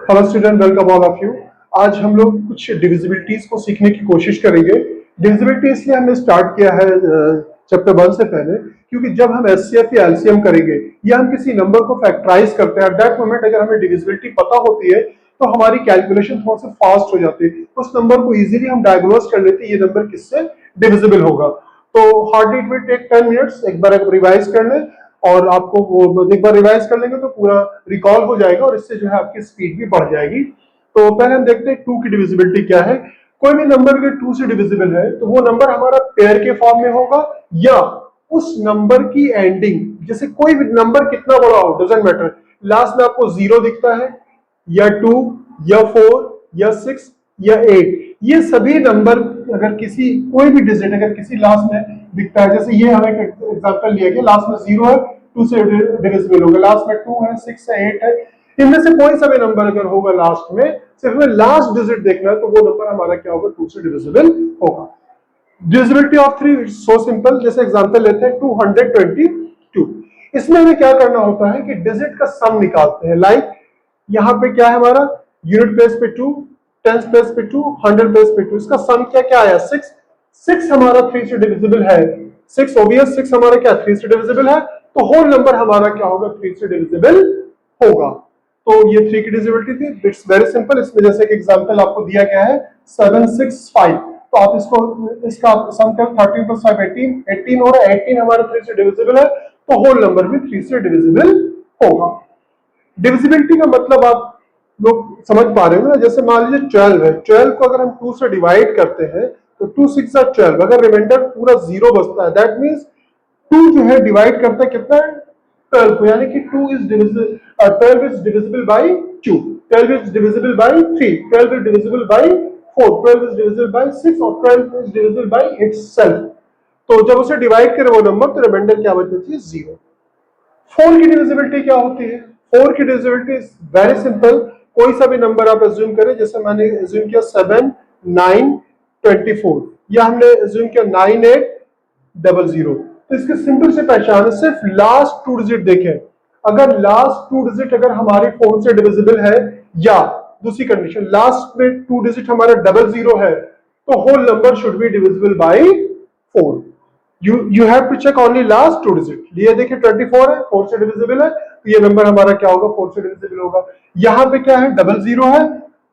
Hello student, welcome all of you. आज हम लोग कुछ डिविजिबिलिटीज को सीखने की कोशिश करेंगे। डिविजिबिलिटी इसलिए हमने स्टार्ट किया है चैप्टर 1 से पहले, क्योंकि जब हम एचसीएफ या एलसीएम करेंगे या हम किसी नंबर को फैक्टराइज करते हैं, एट दैट मोमेंट अगर हमें डिविजिबिलिटी पता होती है तो हमारी कैलकुलेशन थोड़ा सा फास्ट हो जाती है। उस नंबर को इजीली हम डायग्नोज कर लेते हैं ये नंबर किससे डिविजिबल होगा। तो hardly it will take 10 minutes. एक बार रिवाइज कर लें और आपको वो एक बार रिवाइज कर लेंगे तो पूरा रिकॉल हो जाएगा और इससे जो है आपकी स्पीड भी बढ़ जाएगी। तो पहले हम देखते हैं 2 की डिविजिबिलिटी क्या है। कोई भी नंबर अगर 2 से डिविजिबल है तो वो नंबर हमारा पेयर के फॉर्म में होगा या उस नंबर की एंडिंग, जैसे कोई भी नंबर कितना बड़ा हो डजंट मैटर, लास्ट में आपको 0 दिखता है या 2 या 4 या 6 या 8, ये सभी नंबर अगर किसी कोई भी डिजिट अगर किसी लास्ट में दिखता है, जैसे ये हमें एग्जांपल लिया गया, लास्ट में 0 है 2 से डिविजिबल होगा, लास्ट में 2 है 6 है 8 है, इनमें से कोई सा भी नंबर अगर होगा लास्ट में, सिर्फ हमें लास्ट डिजिट देखना है तो वो नंबर हमारा क्या होगा, 2 से डिविजिबल होगा। Divisibility of 3 it's so simple. जैसे एग्जांपल लेते हैं 222। इसमें हमें क्या करना होता है कि डिजिट का सम निकालते हैं। लाइक यहाँ पे क्या है हमारा, यूनिट प्लेस पे 2, टेंस प्लेस पे 2, 100 प्लेस पे 2, इसका सम क्या क्या आया 6। 6 हमारा 3 से डिविजिबल है, 6 ओबियस, 6 हमारा क्या 3 से डिविजिबल है, तो होल नंबर हमारा क्या होगा 3 से डिविजिबल होगा। तो ये 3 की डिविजिबिलिटी थी। It's very simple. इसमें जैसे एक एग्जांपल आपको दिया गया है 765, तो आप इसका सम कर 13 + 5 18 हो रहा है, 18 हमारा 3 से डिविजिबल है तो होल नंबर भी 3 से डिविजिबल होगा। डिविजिबिलिटी का मतलब आप लोग समझ पा रहे हो ना। जैसे मान लीजिए 12 है, 12 को अगर हम 2 से डिवाइड करते हैं तो 2 6 are 12, अगर रिमाइंडर पूरा 0 बचता है दैट मींस 2 जो है डिवाइड करता है कितना है 12 को, यानी कि 2 is divisible, 12 is divisible by 2, 12 is divisible by 3, 12 is divisible by 4, 12 is divisible by 6 और 12 इज डिविजिबल बाय इटसेल्फ। तो जब उसे डिवाइड करे वो नंबर तो रिमाइंडर क्या बचती है 0। 4 की डिविजिबिलिटी क्या होती है? 4 की डिविजिबिलिटी इज वेरी सिंपल। कोई सा भी नंबर आप एज्यूम करें, जैसे मैंने एज्यूम किया 7 9 24 या हमने एज्यूम किया 9800, तो इसकी सिंपल से पहचान है सिर्फ लास्ट 2 डिजिट देखें। अगर लास्ट 2 डिजिट अगर हमारे 4 से डिविजिबल है या दूसरी कंडीशन लास्ट में 2 डिजिट हमारा 00 है तो whole number should be divisible by 4। You have to check only last 2 digit। ये देखिए 24 है, 4 से डिविजिबल है तो ये नंबर हमारा क्या होगा 4 से डिविजिबल होगा। यहाँ पे क्या है 00 है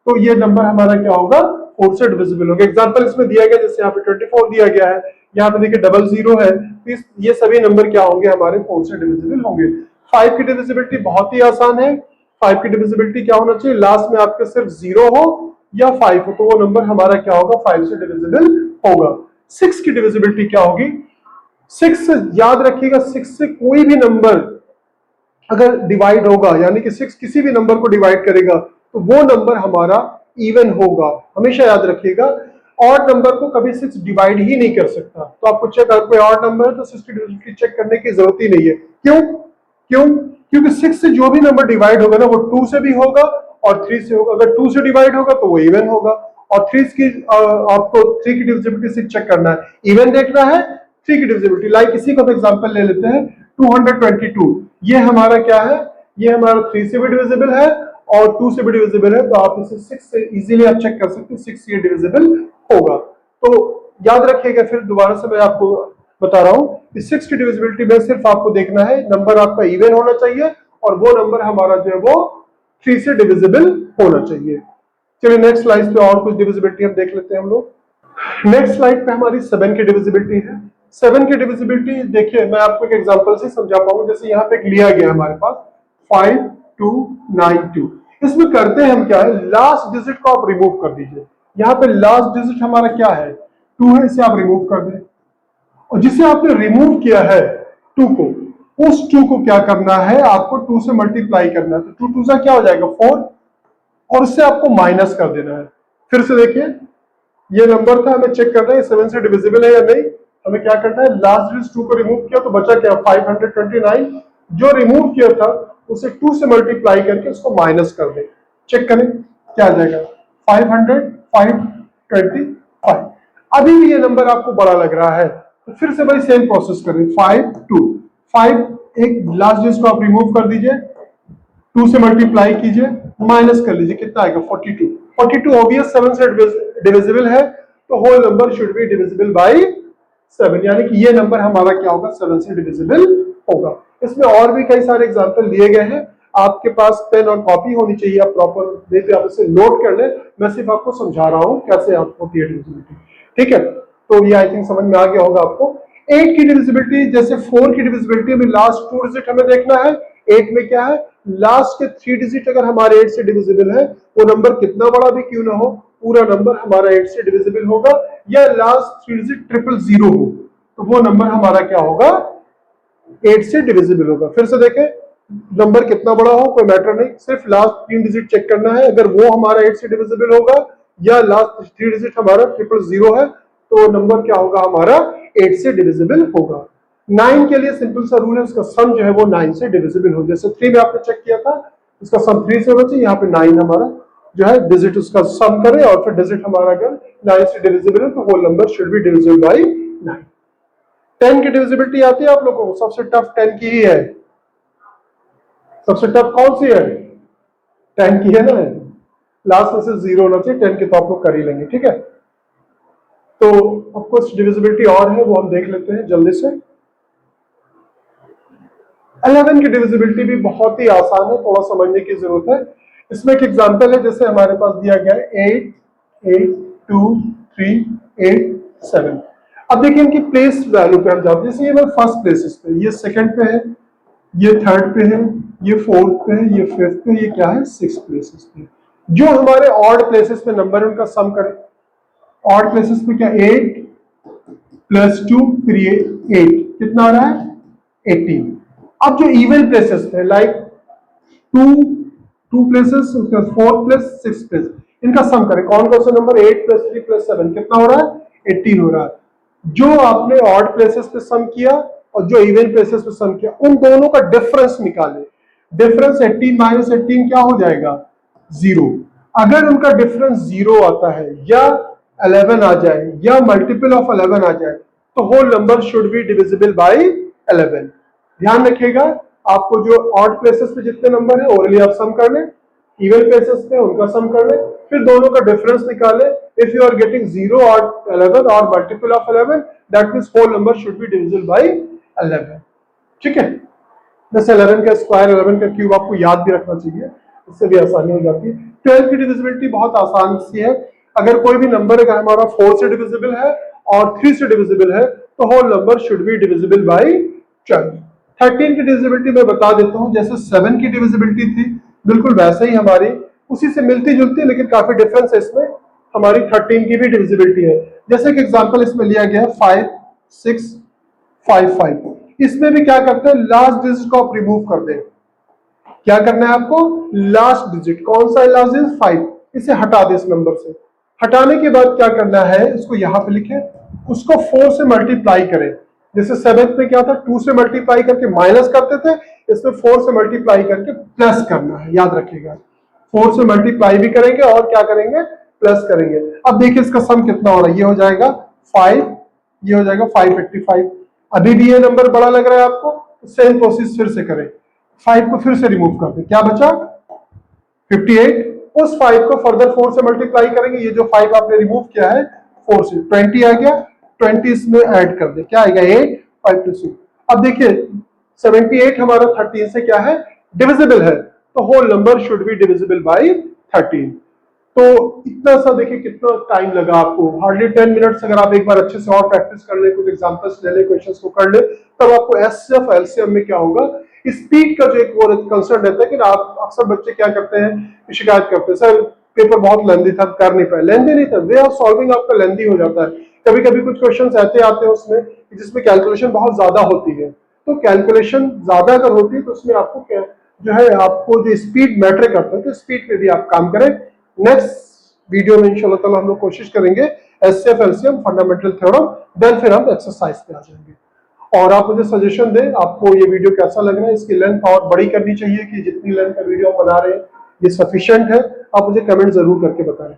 तो ये नंबर हमारा क्या होगा 4 से डिविजिबल होगा। एग्जांपल इसमें दिया गया, जैसे यहाँ पे 24 दिया गया है, यहाँ पे देखिए 00 है, तो ये सभी नंबर क्या होंगे हमारे 4 से डिविजिबल होंगे। 5 की डिविजिबिलिटी बहुत ही आसान है। 5 की डिविजिबिलिटी क्या होना चाहिए, लास्ट में आपके सिर्फ 0 हो या 5 हो तो वो नंबर हमारा क्या होगा 5 से डिविजिबल होगा। 6 की डिविजिबिलिटी क्या होगी, 6 से याद रखिएगा 6 से कोई भी नंबर अगर डिवाइड होगा, यानी कि 6 किसी भी नंबर को डिवाइड करेगा तो वो नंबर हमारा इवन होगा। हमेशा याद रखिएगा ऑड नंबर को कभी 6 डिवाइड ही नहीं कर सकता। तो आपको चेक, अगर कोई ऑड नंबर है तो 6 की डिविजिबिलिटी चेक करने की जरूरत ही नहीं है। क्योंकि 6 से जो भी नंबर डिवाइड होगा ना वो 2 से भी होगा और 3 से होगा। अगर 2 से डिवाइड होगा तो वो इवन होगा। और 3 की आपको 3 की डिविजिबिलिटी से चेक करना है, इवन देखना है 3 की डिविजिबिलिटी। लाइक इसी को एग्जांपल ले लेते हैं 222, ये हमारा क्या है, ये हमारा 3 से भी डिविजिबल है और 2 से भी डिविजिबल है, तो आप इसे 6 से इजीली आप चेक कर सकते हैं 6 से डिविजिबल होगा। तो याद रखिएगा, फिर दोबारा से मैं आपको बता रहा हूं कि 6 की डिविजिबिलिटी में सिर्फ आपको देखना है नंबर आपका इवन होना चाहिए और वो नंबर हमारा जो है वो 3 से डिविजिबल होना चाहिए। चलिए नेक्स्ट स्लाइड पे और कुछ डिविजिबिलिटी हम देख लेते हैं हम लोग। नेक्स्ट स्लाइड पे हमारी 7 की डिविजिबिलिटी है। 7 की डिविजिबिलिटी देखिए मैं आपको एक एग्जांपल से समझा पाऊंगा। जैसे यहाँ पे एक लिया गया हमारे पास 5292, इसमें करते हैं हम क्या है, लास्ट डिजिट को आप रिमूव कर दीजिए। यहाँ पे लास्ट डिजिट हमारा क्या है 2 है, इसे आप रिमूव कर दें और जिसे आपने रिमूव किया है 2 को, उस 2 को क्या करना है आपको 2 से मल्टीप्लाई करना है। तो 2 2 क्या हो जाएगा 4 और उससे आपको माइनस कर देना है। फिर से देखिए ये नंबर था, हमें चेक करना है 7 से डिविजिबल है या नहीं। हमें क्या करना है, लास्ट डिजिट 2 को रिमूव किया तो बचा क्या 529, जो रिमूव किया था उसे 2 से मल्टीप्लाई करके उसको माइनस कर दें। चेक करें क्या आ जाएगा 525। अभी भी ये नंबर आपको बड़ा लग रहा है तो फिर से भाई सेम प्रोसेस करें 5 2 5, एक लास्ट डिजिट को आप रिमूव कर दीजिए 2 से मल्टीप्लाई कीजिए, माइनस कर लीजिए, कितना आएगा 42। 42 ऑब्वियस 7 से डिविजिबल है, तो whole number should be divisible by 7, यानी कि ये नंबर हमारा क्या होगा 7 से डिविजिबल होगा। इसमें और भी कई सारे एग्जांपल लिए गए हैं, आपके पास पेन और कॉपी होनी चाहिए, आप प्रॉपर वे पे आप इसे नोट कर लें, मैं सिर्फ आपको समझा रहा हूं कैसे आप होती है डिविजिबिलिटी। ठीक है, तो ये आई थिंक समझ में आ गया होगा आपको। 8 की डिविजिबिलिटी, जैसे 4 की डिविजिबिलिटी में लास्ट 2 डिजिट हमें देखना है, 8 में क्या है लास्ट के 3 डिजिट अगर हमारे 8 से डिविजिबल है, वो नंबर कितना बड़ा भी क्यों ना हो, पूरा नंबर हमारा 8 से डिविजिबल होगा, या लास्ट 3 डिजिट 000 हो, तो वो नंबर हमारा क्या होगा 8 से डिविजिबल होगा। फिर से देखें, नंबर कितना बड़ा हो कोई मैटर नहीं, सिर्फ लास्ट 3 डिजिट चेक करना है, अगर वो हमारा 8 से डिविजिबल होगा या लास्ट 3 डिजिट हमारा 000 है, तो नंबर क्या होगा हमारा 8 से डिविजिबल होगा। 9 के लिए सिंपल सा रूल है, उसका सम जो है वो 9 से डिविजिबल हो, जैसे 3 में आपने चेक किया था, इसका सम 3 से होना चाहिए, यहाँ पे 9 हमारा जो है डिजिट उसका सम करें और फिर डिजिट हमारा अगर 9 से डिविजिबल है तो whole number should be divisible by 9। 10 की डिविजिबिलिटी आती है आप लोगों को, सबसे टफ 10 की ही है। सबसे टफ कौन सी है 10 की है ना, लास्ट में से 0 होना चाहिए, 10 के तो आप लोग कर ही लेंगे। ठीक है, तो अब कुछ डिविजिबिलिटी और है वो हम देख लेते हैं जल्दी से। 11 की डिविजिबिलिटी भी बहुत ही आसान है, थोड़ा समझने की जरूरत है। इसमें एक एग्जांपल है, जैसे हमारे पास दिया गया है 8, 8, 2, 3, 8, 7। अब देखिए इनकी प्लेस वैल्यू पे हम जाते हैं, जैसे ये मैं फर्स्ट प्लेसेस पे, ये सेकंड पे है, ये थर्ड पे है, ये फोर्थ पे है, ये फिफ्थ पे, ये क्या है सिक्स प्लेसेस पे। जो हमारे ऑड प्लेसेस पे नंबर है उनका सम करें। ऑड प्लेसेस पे क्या 8 प्लस 2 फिर ये 8, कितना आ रहा है 18। अब जो इवन प्लेसेस पे लाइक 2 प्लेसेस, उसका 4 प्लस 6 प्लस, इनका सम करें। कौन कौन सा नंबर 8 प्लस 3 प्लस 7 कितना हो रहा है 18 हो रहा है। जो आपने ऑड प्लेसेस पे सम किया और जो इवन प्लेसेस पे सम किया, उन दोनों का डिफरेंस निकाले। डिफरेंस 18 माइनस 18 क्या हो जाएगा 0। अगर उनका डिफरेंस 0 आता है या 11 आ जाए या मल्टीपल ऑफ 11 आ जाए, तो whole number should be divisible by 11। ध्यान रखिएगा, आपको जो ऑड प्लेसेस पे जितने नंबर है ओरली आप सम कर लें, इवन प्लेसेस पे उनका सम कर लें, फिर दोनों का डिफरेंस निकालें। इफ यू आर गेटिंग 0 और 11 और multiple of 11, that means whole number should be divisible by 11। ठीक है, जैसे 11 का स्क्वायर 11 का क्यूब आपको याद भी रखना चाहिए, इससे भी आसानी हो जाती है। 12 की डिविजिबिलिटी बहुत आसान सी है, अगर कोई भी नंबर अगर हमारा 4 से डिविजिबल है और 3 से डिविजिबल है, तो whole number should be divisible by 12। 13 की डिविजिबिलिटी मैं बता देता हूं, जैसे 7 की डिविजिबिलिटी थी बिल्कुल वैसे ही हमारी उसी से मिलती जुलती, लेकिन काफी डिफरेंस है इसमें, हमारी 13 की भी डिविजिबिलिटी है। जैसे कि एग्जांपल इसमें लिया गया है 5, 6, 5, 5। इसमें भी क्या करते हैं लास्ट डिजिट को आप रिमूव कर दें। क्या करना है आपको, लास्ट डिजिट कौन सा है लास्ट डिजिट 5, इसे हटा दे इस नंबर से। हटाने के बाद क्या करना है, इसको यहां पे लिखें, उसको 4 से मल्टीप्लाई करें। जैसे 7 में क्या था 2 से मल्टीप्लाई करके माइनस करते थे, इसमें 4 से मल्टीप्लाई करके प्लस करना है, याद रखिएगा। 4 से मल्टीप्लाई भी करेंगे और क्या करेंगे प्लस करेंगे। अब देखिए इसका सम कितना हो रहा है, ये हो जाएगा 5, ये हो जाएगा 585। अभी भी ये नंबर बड़ा लग रहा है आपको, सेम प्रोसेस फिर से करें, 5 को फिर से रिमूव कर दें, क्या बचा 58। उस 5 को फर्दर 4 से मल्टीप्लाई करेंगे, ये जो 5 आपने रिमूव किया है 4 से 20 आ गया, 20 इसमें ऐड कर दे, क्या आएगा 8, 5 + 2। अब देखिए 78 हमारा 13 से क्या है डिविजिबल है, तो whole number should be divisible by 13। तो इतना सा देखिए कितना टाइम लगा आपको, हार्डली 10 मिनट्स। अगर आप एक बार अच्छे से और प्रैक्टिस कर ले, कुछ एग्जांपल्स ले ले, क्वेश्चंस को कर ले, तब आपको एचसीएफ एलसीएम में क्या होगा, स्पीड का जो एक वो कंसर्न रहता है कि आप अक्सर बच्चे क्या करते हैं शिकायत करते हैं, सर पेपर बहुत लेंदी था, कर नहीं पाए। लेंदी नहीं था, वे ऑफ सॉल्विंग आपका लेंदी हो जाता है। कभी कभी कुछ क्वेश्चंस ऐसे आते हैं उसमें जिसमें कैलकुलेशन बहुत ज्यादा होती है, तो कैलकुलेशन ज्यादा अगर होती है तो उसमें आपको क्या जो है आपको जो स्पीड मैटर करता है, तो स्पीड पे भी आप काम करें। नेक्स्ट वीडियो में इंशाल्लाह ताला हम लोग कोशिश करेंगे HCF LCM fundamental theorem, then फिर हम एक्सरसाइज पे आ जाएंगे। और आप मुझे सजेशन दें आपको ये वीडियो कैसा लग रहा है, इसकी लेंथ और बड़ी करनी चाहिए कि जितनी लेंथ का वीडियो हम बना रहे हैं ये सफिशिएंट है, आप मुझे कमेंट जरूर करके बताएं।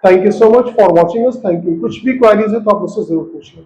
Thank you so much for watching us, thank you. कुछ भी क्वेरीज है तो आप मुझसे जरूर पूछें।